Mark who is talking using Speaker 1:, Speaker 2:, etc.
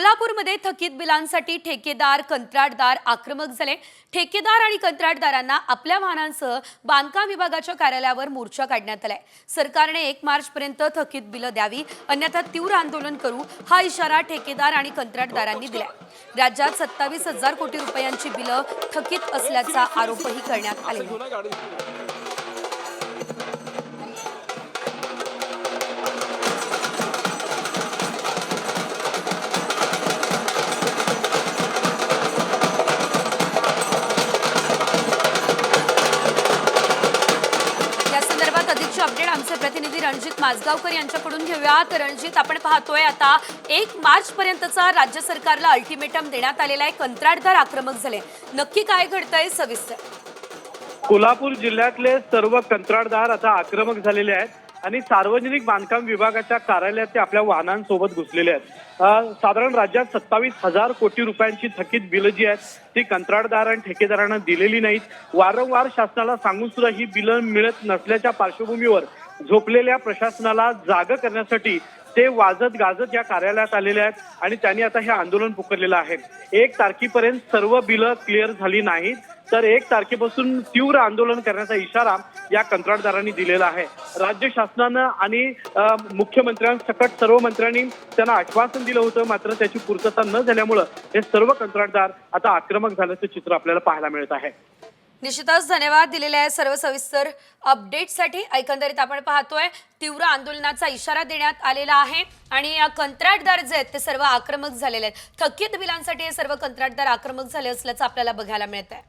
Speaker 1: कोल्हापूरमध्ये थकीत बिलांसाठी ठेकेदार कंत्राटदार आक्रमक झाले। ठेकेदार आणि कंत्राटदारांना आपल्या वाहनांसह बांधकाम विभागाच्या कार्यालयावर मोर्चा काढण्यात आलाय। सरकारने 1 मार्चपर्यंत थकीत बिलं द्यावी, अन्यथा तीव्र आंदोलन करू, हा इशारा ठेकेदार आणि कंत्राटदारांनी दिलाय। राज्यात 27,000 कोटी रुपयांची बिलं थकीत असल्याचा आरोपही करण्यात आला। अधिकचे अपडेट आमचे प्रतिनिधी रणजित माजगावकर यांच्याकडून घेऊया। तर रणजित, आपण पाहतोय आता 1 मार्च पर्यंतचा राज्य सरकारला अल्टिमेटम देण्यात आलेला आहे। कंत्राटदार आक्रमक झाले, नक्की काय घडतंय सविस्तर?
Speaker 2: कोल्हापूर जिल्ह्यातले सर्व कंत्राटदार आता आक्रमक झालेले आहेत आणि सार्वजनिक बांधकाम विभागाच्या कार्यालयात ते आपल्या वाहनांसोबत घुसलेले आहेत। साधारण राज्यात 27,000 कोटी रुपयांची थकीत बिलं जी आहेत ती कंत्राटदार आणि ठेकेदारांना दिलेली नाहीत। वारंवार शासनाला सांगून सुद्धा ही बिलं मिळत नसल्याच्या पार्श्वभूमीवर झोपलेल्या प्रशासनाला जागं करण्यासाठी ते वाजत गाजत या कार्यालयात आलेले आहेत आणि त्यांनी आता हे आंदोलन पुकारलेलं आहे। 1 तारखेपर्यंत सर्व बिलं क्लिअर झाली नाहीत तर 1 तारखेपासून तीव्र आंदोलन करण्याचा इशारा या कंत्राटदारांनी दिलेला आहे। राज्य शासनानं आणि मुख्यमंत्र्यांसकट सर्व मंत्र्यांनी त्यांना आश्वासन दिलं होतं, मात्र त्याची पूर्तता न झाल्यामुळे हे सर्व कंत्राटदार आता आक्रमक झाल्याचं चित्र आपल्याला पाहायला मिळत आहे।
Speaker 1: निश्चितच धन्यवाद दिलेल्या सर्व सविस्तर अपडेटसाठी। एकंदरीत आपण पाहतोय तीव्र आंदोलनाचा इशारा देण्यात आलेला आहे आणि कंत्राटदार जे आहेत ते सर्व आक्रमक झालेले आहेत। थकीत बिलांसाठी हे सर्व कंत्राटदार आक्रमक झाले असल्याचं आपल्याला बघायला मिळत आहे।